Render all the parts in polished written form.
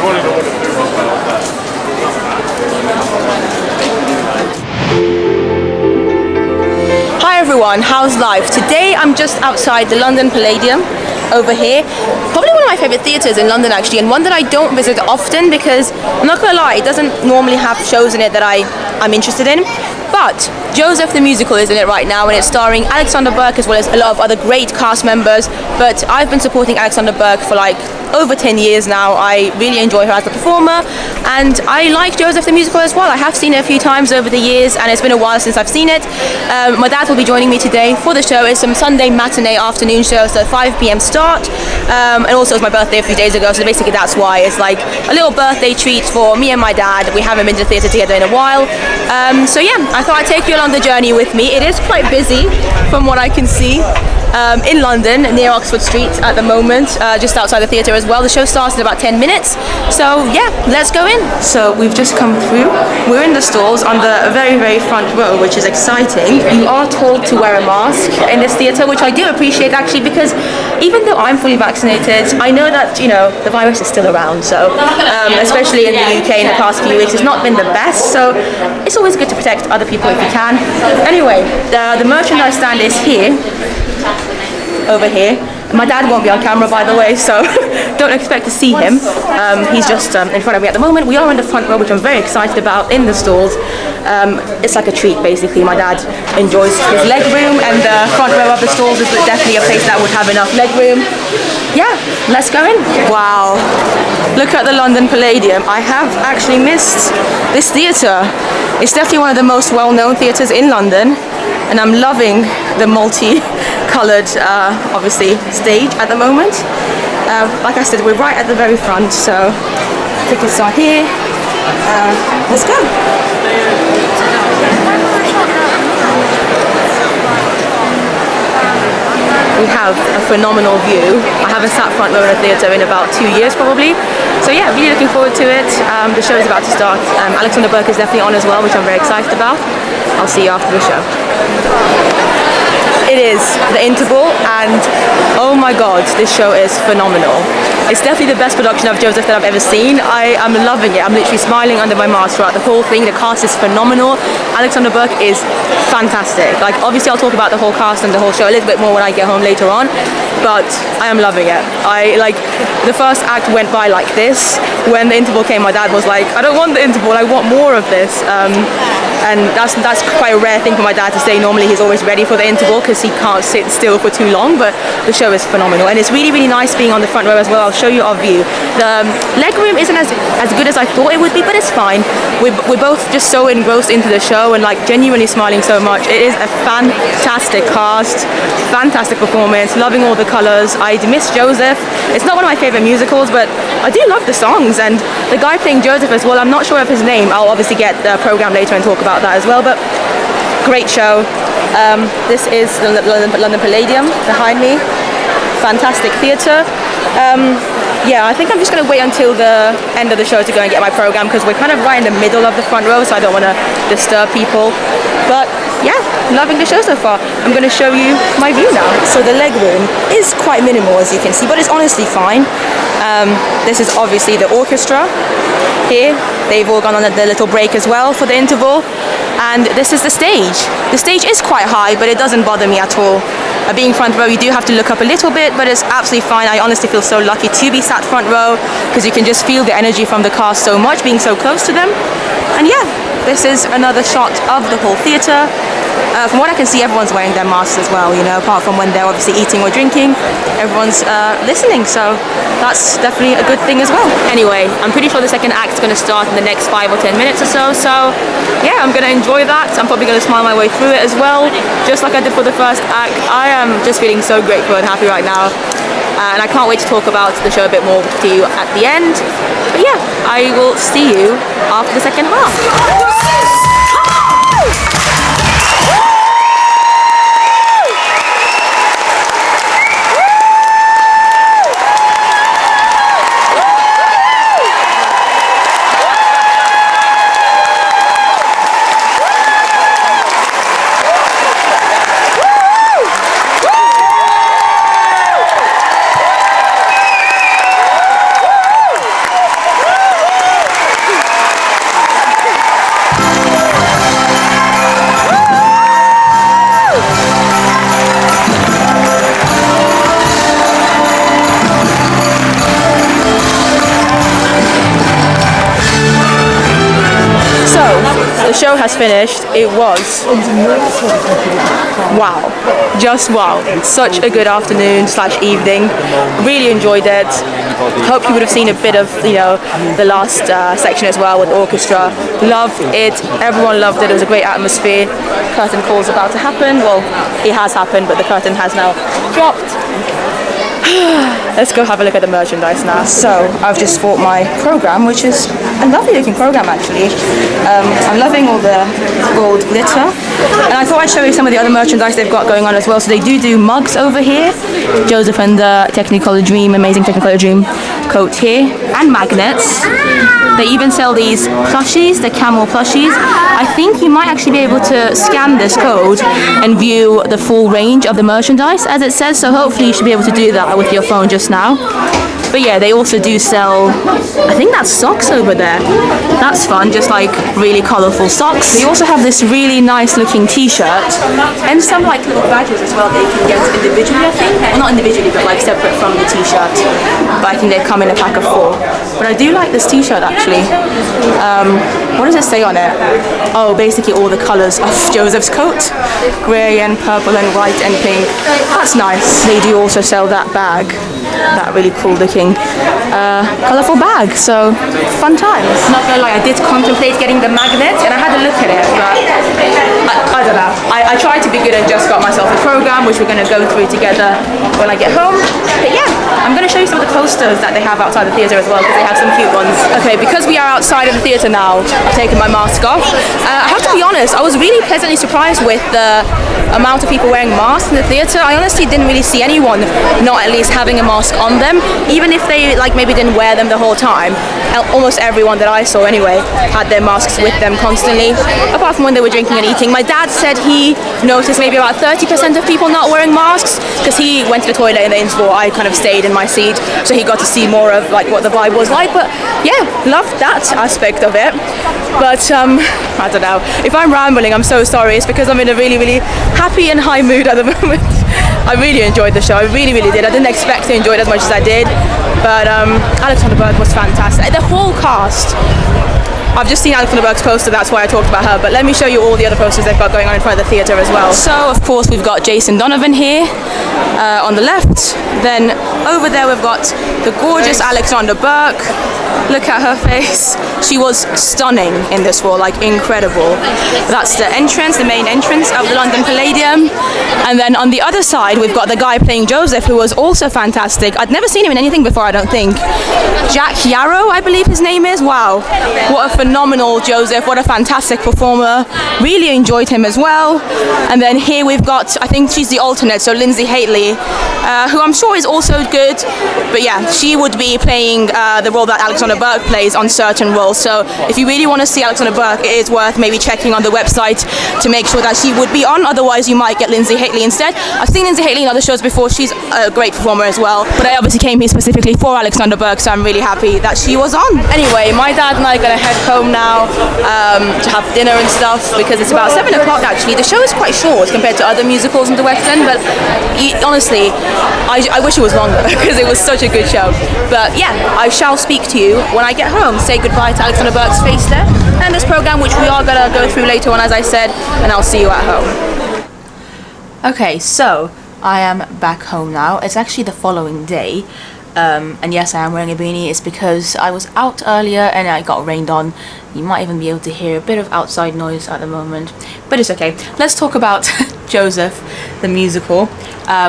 Hi everyone, how's life? Today I'm just outside the London Palladium over here. Probably one of my favourite theatres in London actually, and one that I don't visit often because, I'm not gonna lie, it doesn't normally have shows in it that I'm interested in. But Joseph the musical is in it right now, and it's starring Alexandra Burke as well as a lot of other great cast members. But I've been supporting Alexandra Burke for like over 10 years now. I really enjoy her as a performer, and I like Joseph the musical as well. I have seen it a few times over the years, and it's been a while since I've seen it. My dad will be joining me today for the show. It's some Sunday matinee afternoon show, so 5 p.m. start, and also it's my birthday a few days ago, so basically that's why. It's like a little birthday treat for me and my dad. We haven't been to the theatre together in a while, so yeah, I thought I'd take you along the journey with me. It is quite busy from what I can see in London, near Oxford Street at the moment, just outside the theatre as well. The show starts in about 10 minutes, so yeah, let's go in. So we've just come through. We're in the stalls on the very, very front row, which is exciting. You are told to wear a mask in this theatre, which I do appreciate actually, because even though I'm fully vaccinated, I know that, you know, the virus is still around, so especially in the UK in the past few weeks, it's not been the best, so it's always good to protect other people if you can. Anyway, the merchandise stand is here, over here. My dad won't be on camera, by the way, so don't expect to see him. He's just in front of me at the moment. We are in the front row, which I'm very excited about, in the stalls. It's like a treat, basically. My dad enjoys his leg room, and the front row of the stalls is definitely a place that would have enough leg room. Yeah, let's go in. Wow, look at the London Palladium. I have actually missed this theatre. It's definitely one of the most well-known theatres in London, and I'm loving the multi-coloured, obviously, stage at the moment. Like I said, we're right at the very front, so tickets are here. Let's go. We have a phenomenal view. I haven't sat front row in a theatre in about 2 years probably. So yeah, really looking forward to it. The show is about to start. Alexandra Burke is definitely on as well, which I'm very excited about. I'll see you after the show. It is the interval, and oh my god, this show is phenomenal. It's definitely the best production of Joseph that I've ever seen. I am loving it. I'm literally smiling under my mask throughout the whole thing. The cast is phenomenal. Alexandra Burke is fantastic. Like, obviously I'll talk about the whole cast and the whole show a little bit more when I get home later on, but I am loving it. Like, the first act went by like this. When the interval came, my dad was like, I don't want the interval, I want more of this. And that's quite a rare thing for my dad to say. Normally he's always ready for the interval because he can't sit still for too long, but the show is phenomenal, and it's really, really nice being on the front row as well. I'll show you our view. The leg room isn't as good as I thought it would be, but it's fine. We're both just so engrossed into the show and like genuinely smiling so much. It is a fantastic cast, fantastic performance, loving all the colours. I miss Joseph. It's not one of my favourite musicals, but I do love the songs, and the guy playing Joseph as well, I'm not sure of his name. I'll obviously get the programme later and talk about that as well, but great show. This is the London Palladium behind me. Fantastic theatre. Yeah, I think I'm just going to wait until the end of the show to go and get my programme, because we're kind of right in the middle of the front row, so I don't want to disturb people. But yeah, loving the show so far. I'm going to show you my view now. So the leg room is quite minimal, as you can see, but it's honestly fine. This is obviously the orchestra here. They've all gone on their little break as well for the interval. And this is the stage. The stage is quite high, but it doesn't bother me at all. Being front row, you do have to look up a little bit, but it's absolutely fine. I honestly feel so lucky to be sat front row, because you can just feel the energy from the cast so much, being so close to them. And yeah, this is another shot of the whole theatre. From what I can see, everyone's wearing their masks as well, you know, apart from when they're obviously eating or drinking. Everyone's listening, so that's definitely a good thing as well. Anyway, I'm pretty sure the second act is going to start in the next 5 or 10 minutes or so, so yeah, I'm going to enjoy that. I'm probably going to smile my way through it as well, just like I did for the first act. I am just feeling so grateful and happy right now, and I can't wait to talk about the show a bit more to you at the end. But yeah, I will see you after the second half. show has finished. It was wow, just wow. Such a good afternoon / evening. Really enjoyed it. Hope you would have seen a bit of, you know, the last section as well with the orchestra. Loved it. Everyone loved it. It was a great atmosphere. Curtain call's about to happen. Well, it has happened, but the curtain has now dropped. Let's go have a look at the merchandise now. So I've just bought my program, which is a lovely looking program actually. I'm loving all the gold glitter, and I thought I'd show you some of the other merchandise they've got going on as well. So they do mugs over here, Joseph and the Technicolor Dream, amazing Technicolor Dream coat here, and magnets. They even sell these plushies, the camel plushies. I think you might actually be able to scan this code and view the full range of the merchandise as it says, so hopefully you should be able to do that with your phone just now. But yeah, they also do sell, I think that's socks over there. That's fun, just like really colourful socks. They also have this really nice looking t-shirt and some like little badges as well that you can get individually, I think. Well, not individually, but like separate from the t-shirt. But I think they come in a pack of 4. But I do like this t-shirt actually. What does it say on it? Oh, basically all the colours of Joseph's coat. Grey and purple and white and pink. That's nice. They do also sell that bag. That really cool looking colourful bag, so fun times. Not gonna lie, I did contemplate getting the magnet and I had a look at it, but I don't know. I tried to be good and just got myself a program which we're gonna go through together when I get home. But yeah, I'm gonna show you some of the posters that they have outside the theatre as well, because they have some cute ones. Okay, because we are outside of the theatre now, I've taken my mask off. I have to be honest, I was really pleasantly surprised with the amount of people wearing masks in the theatre. I honestly didn't really see anyone not at least having a mask on them, even if they like maybe didn't wear them the whole time. Almost everyone that I saw anyway had their masks with them constantly, apart from when they were drinking and eating. My dad said he noticed maybe about 30% of people not wearing masks because he went to the toilet in the interval. I kind of stayed in my seat, so he got to see more of like what the vibe was like. But yeah, loved that aspect of it. But I don't know, if I'm rambling, I'm so sorry. It's because I'm in a really, really happy and high mood at the moment. I really enjoyed the show. I really, really did. I didn't expect to enjoy it as much as I did, but Alexandra Burke was fantastic. The whole cast. I've just seen Alexandra Burke's poster, that's why I talked about her, but let me show you all the other posters they've got going on in front of the theatre as well. So, of course, we've got Jason Donovan here on the left. Then over there we've got the gorgeous Alexandra Burke. Look at her face. She was stunning in this role, like incredible. That's the entrance, the main entrance of the London Palladium. And then on the other side, we've got the guy playing Joseph, who was also fantastic. I'd never seen him in anything before, I don't think. Jack Yarrow, I believe his name is. Wow. What a phenomenal Joseph. What a fantastic performer. Really enjoyed him as well. And then here we've got, I think she's the alternate, so Lindsay Haitley, who I'm sure is also good. But yeah, she would be playing the role that Alexandra Burke plays on certain roles. So if you really want to see Alexandra Burke, it is worth maybe checking on the website to make sure that she would be on. Otherwise, you might get Lindsay Haitley instead. I've seen Lindsay Haitley in other shows before. She's a great performer as well. But I obviously came here specifically for Alexandra Burke, so I'm really happy that she was on. Anyway, my dad and I are going to head home now to have dinner and stuff because it's about 7 o'clock actually. The show is quite short compared to other musicals in the West End, but honestly, I wish it was longer because it was such a good show. But yeah, I shall speak to you when I get home. Say goodbye to Alexandra Burke's face there and this program, which we are going to go through later on, as I said, and I'll see you at home. Okay, so I am back home now. It's actually the following day. And yes, I am wearing a beanie. It's because I was out earlier and I got rained on. You might even be able to hear a bit of outside noise at the moment, but it's okay. Let's talk about Joseph, the musical.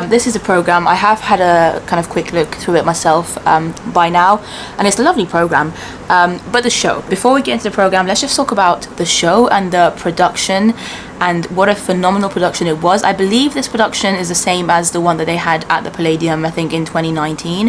This is a program. I have had a kind of quick look through it myself by now, and it's a lovely program. But the show, before we get into the program, let's just talk about the show and the production and what a phenomenal production it was. I believe this production is the same as the one that they had at the Palladium, I think in 2019,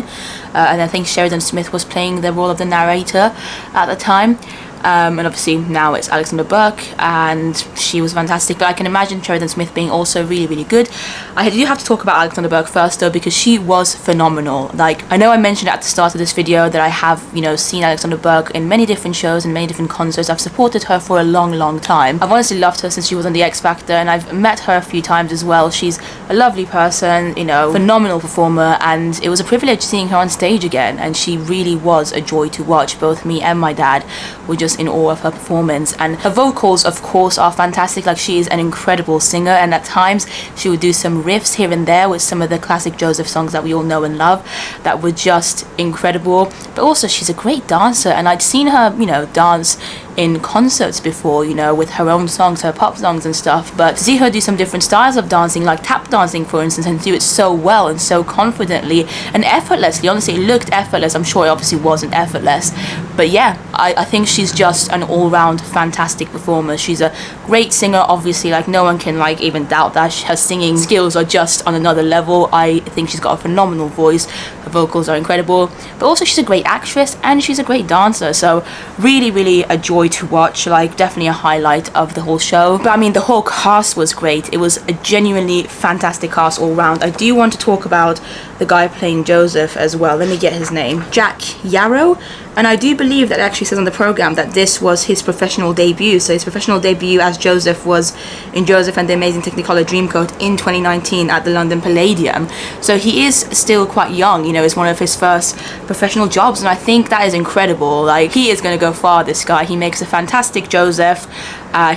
and I think Sheridan Smith was playing the role of the narrator at the time. And obviously now it's Alexandra Burke, and she was fantastic, but I can imagine Sheridan Smith being also really, really good. I do have to talk about Alexandra Burke first though, because she was phenomenal. Like, I know I mentioned at the start of this video that I have, you know, seen Alexandra Burke in many different shows and many different concerts. I've supported her for a long, long time. I've honestly loved her since she was on the X Factor, and I've met her a few times as well. She's a lovely person, you know, phenomenal performer, and it was a privilege seeing her on stage again, and she really was a joy to watch. Both me and my dad were just just in awe of her performance. And her vocals, of course, are fantastic. Like, she is an incredible singer, and at times she would do some riffs here and there with some of the classic Joseph songs that we all know and love that were just incredible. But also, she's a great dancer, and I'd seen her, you know, dance in concerts before, you know, with her own songs, her pop songs and stuff. But to see her do some different styles of dancing, like tap dancing for instance, and do it so well and so confidently and effortlessly, honestly, it looked effortless. I'm sure it obviously wasn't effortless, but yeah, I think she's just an all-round fantastic performer. She's a great singer, obviously, like no one can like even doubt that. Her singing skills are just on another level. I think she's got a phenomenal voice. Her vocals are incredible, but also she's a great actress and she's a great dancer. So really a joy to watch, like definitely a highlight of the whole show. But I mean, the whole cast was great. It was a genuinely fantastic cast all round. I do want to talk about the guy playing Joseph as well. Let me get his name. Jack Yarrow. And I do believe that it actually says on the program that this was his professional debut. So his professional debut as Joseph was in Joseph and the Amazing Technicolor Dreamcoat in 2019 at the London Palladium. So he is still quite young, you know, it's one of his first professional jobs, and I think that is incredible. Like, he is going to go far, this guy. He makes a fantastic Joseph.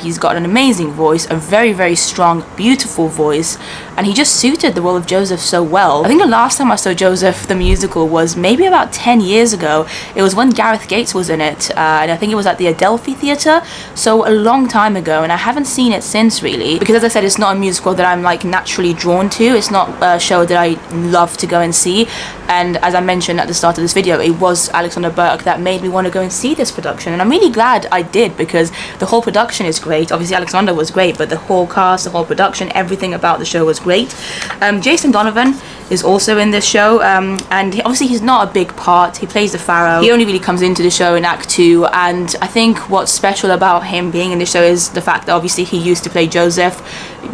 He's got an amazing voice, a very strong, beautiful voice, and he just suited the role of Joseph so well. I think the last time I saw Joseph the musical was maybe about 10 years ago. It was when Gareth Gates was in it, and I think it was at the Adelphi Theatre, so a long time ago, and I haven't seen it since, really, because as I said, it's not a musical that I'm like naturally drawn to. It's not a show that I love to go and see, and as I mentioned at the start of this video, it was Alexandra Burke that made me want to go and see this production, and I'm really glad I did, because the whole production is great. Obviously Alexandra was great, but the whole cast, the whole production, everything about the show was great. Jason Donovan is also in this show, and obviously he's not a big part. He plays the Pharaoh. He only really comes into the show in Act 2, and I think what's special about him being in the show is the fact that obviously he used to play Joseph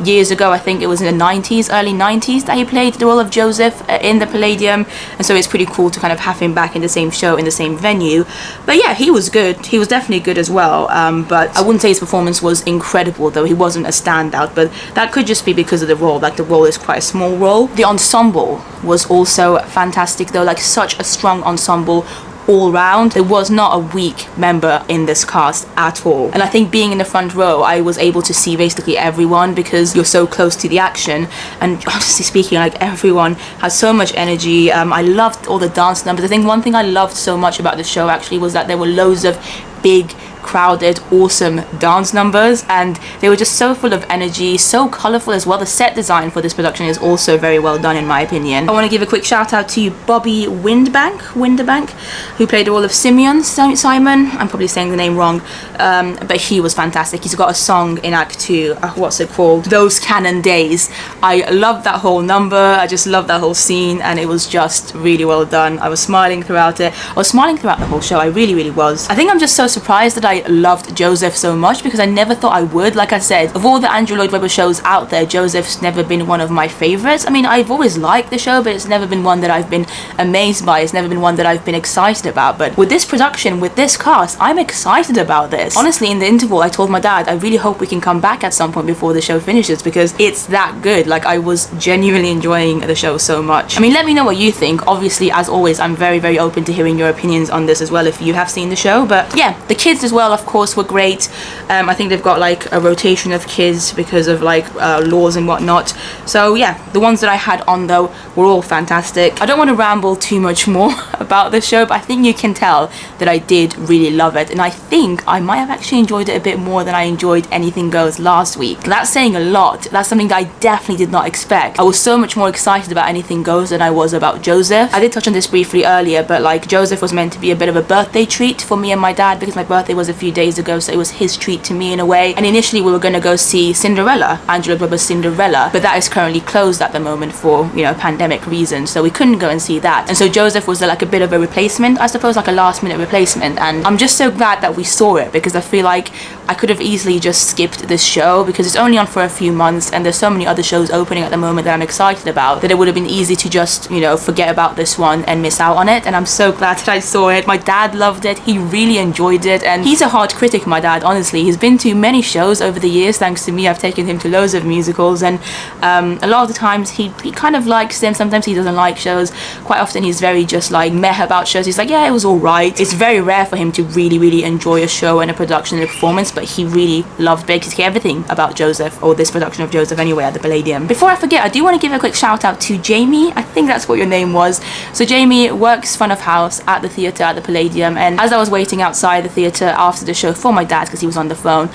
years ago. I think it was in the 90s, early 90s, that he played the role of Joseph in the Palladium, and so it's pretty cool to kind of have him back in the same show, in the same venue. But yeah, he was good. He was definitely good as well, but I wouldn't say his performance was incredible, though. He wasn't a standout, but that could just be because of the role. Like, the role is quite a small role. The ensemble was also fantastic, though, like such a strong ensemble all round. There was not a weak member in this cast at all, and I think being in the front row, I was able to see basically everyone, because you're so close to the action, and honestly speaking, like, everyone has so much energy. I loved all the dance numbers. I think one thing I loved so much about the show actually was that there were loads of big, crowded, awesome dance numbers, and they were just so full of energy, so colourful as well. The set design for this production is also very well done, in my opinion. I want to give a quick shout out to Bobby Winderbank, who played the role of Simon. I'm probably saying the name wrong, but he was fantastic. He's got a song in Act 2, what's it called? Those Canon Days. I love that whole number. I just love that whole scene, and it was just really well done. I was smiling throughout it. I was smiling throughout the whole show. I really was. I think I'm just so surprised that I loved Joseph so much, because I never thought I would. Like I said, of all the Andrew Lloyd Webber shows out there, Joseph's never been one of my favorites. I mean, I've always liked the show, but it's never been one that I've been amazed by. It's never been one that I've been excited about. But with this production, with this cast, I'm excited about this. Honestly, in the interval, I told my dad, I really hope we can come back at some point before the show finishes, because it's that good. Like, I was genuinely enjoying the show so much. I mean, let me know what you think. Obviously, as always, I'm very open to hearing your opinions on this as well, if you have seen the show. But yeah, the kids as well, of course, were great. I think they've got like a rotation of kids because of like laws and whatnot. So yeah, the ones that I had on though were all fantastic. I don't want to ramble too much more about the show, but I think you can tell that I did really love it, and I think I might have actually enjoyed it a bit more than I enjoyed Anything Goes last week. That's saying a lot. That's something that I definitely did not expect. I was so much more excited about Anything Goes than I was about Joseph. I did touch on this briefly earlier, but like, Joseph was meant to be a bit of a birthday treat for me and my dad, because my birthday was a few days ago, so it was his treat to me in a way. And initially we were going to go see Cinderella, Andrew Lloyd Webber's Cinderella, but that is currently closed at the moment for, you know, pandemic reasons, so we couldn't go and see that. And so Joseph was like a bit of a replacement, I suppose, like a last minute replacement, and I'm just so glad that we saw it, because I feel like I could have easily just skipped this show, because it's only on for a few months and there's so many other shows opening at the moment that I'm excited about, that it would have been easy to just, you know, forget about this one and miss out on it. And I'm so glad that I saw it. My dad loved it. He really enjoyed it, and he's a hard critic, my dad, honestly. He's been to many shows over the years, thanks to me. I've taken him to loads of musicals, and a lot of the times he kind of likes them. Sometimes he doesn't like shows. Quite often he's very just like meh about shows. He's like, yeah, it was alright. It's very rare for him to really enjoy a show and a production and a performance, but he really loved basically everything about Joseph, or this production of Joseph anyway, at the Palladium. Before I forget, I do want to give a quick shout out to Jamie. I think that's what your name was. So Jamie works front of house at the theatre at the Palladium, and as I was waiting outside the theatre after the show for my dad, because he was on the phone,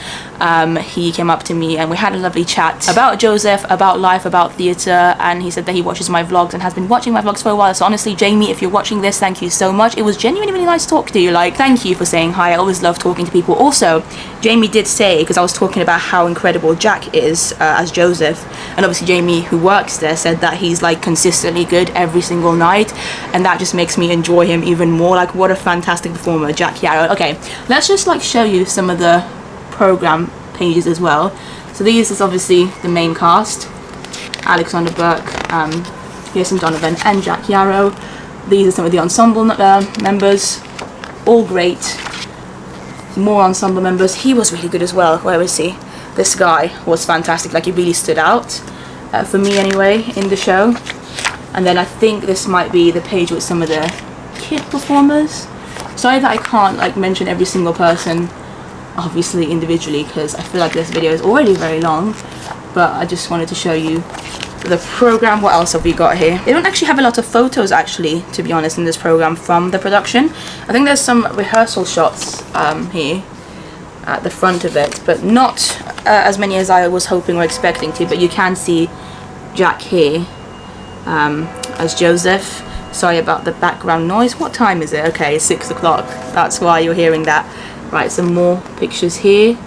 he came up to me and we had a lovely chat about Joseph, about life, about theatre, and he said that he watches my vlogs and has been watching my vlogs for a while. So honestly, Jamie, if you're watching this, thank you so much. It was genuinely really nice to talk to you. Like, thank you for saying hi. I always love talking to people. Also, Jamie did say, because I was talking about how incredible Jack is as Joseph, and obviously Jamie, who works there, said that he's like consistently good every single night, and that just makes me enjoy him even more. Like, what a fantastic performer, Jack Yarrow. Okay, let's just like show you some of the program pages as well. So these is obviously the main cast: Alexandra Burke, Pearson Donovan, and Jack Yarrow. These are some of the ensemble members, all great. More ensemble members. He was really good as well. Where is he? This guy was fantastic. Like, he really stood out for me anyway in the show. And then I think this might be the page with some of the kid performers. Sorry that I can't like mention every single person obviously individually, because I feel like this video is already very long, but I just wanted to show you the program. What else have we got here? They don't actually have a lot of photos, actually, to be honest, in this program from the production. I think there's some rehearsal shots here at the front of it, but not as many as I was hoping or expecting to. But you can see Jack here as Joseph. Sorry about the background noise. What time is it? Okay, it's 6 o'clock. That's why you're hearing that. Right, some more pictures here.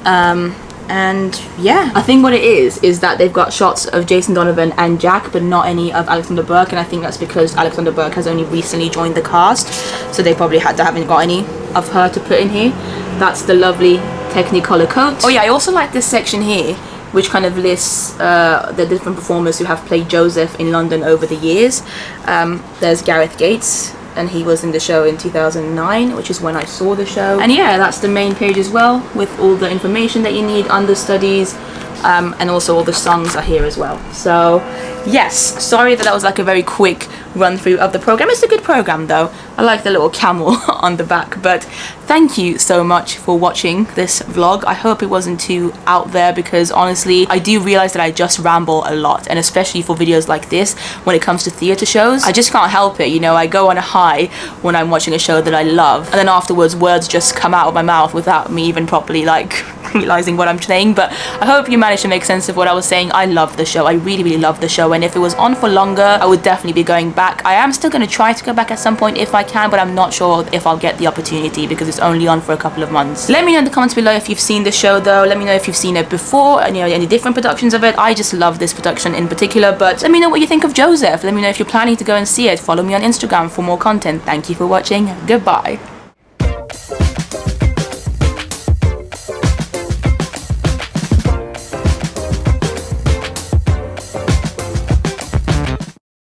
And yeah, I think what it is that they've got shots of Jason Donovan and Jack, but not any of Alexandra Burke, and I think that's because Alexandra Burke has only recently joined the cast, so they probably haven't got any of her to put in here. That's the lovely Technicolor coat. Oh yeah, I also like this section here, which kind of lists the different performers who have played Joseph in London over the years. There's Gareth Gates, and he was in the show in 2009, which is when I saw the show. And yeah, that's the main page as well, with all the information that you need, understudies, and also all the songs are here as well. So yes, sorry that was like a very quick run through of the program. It's a good program though. I like the little camel on the back. But thank you so much for watching this vlog. I hope it wasn't too out there, because honestly I do realize that I just ramble a lot, and especially for videos like this, when it comes to theatre shows, I just can't help it, you know. I go on a high when I'm watching a show that I love, and then afterwards words just come out of my mouth without me even properly like realizing what I'm saying. But I hope you managed to make sense of what I was saying. I love the show. I really love the show, and if it was on for longer, I would definitely be going back. I am still going to try to go back at some point if I can, but I'm not sure if I'll get the opportunity because it's only on for a couple of months. Let me know in the comments below if you've seen the show though. Let me know if you've seen it before, and you know, any different productions of it. I just love this production in particular. But let me know what you think of Joseph. Let me know if you're planning to go and see it. Follow me on Instagram for more content. Thank you for watching. Goodbye.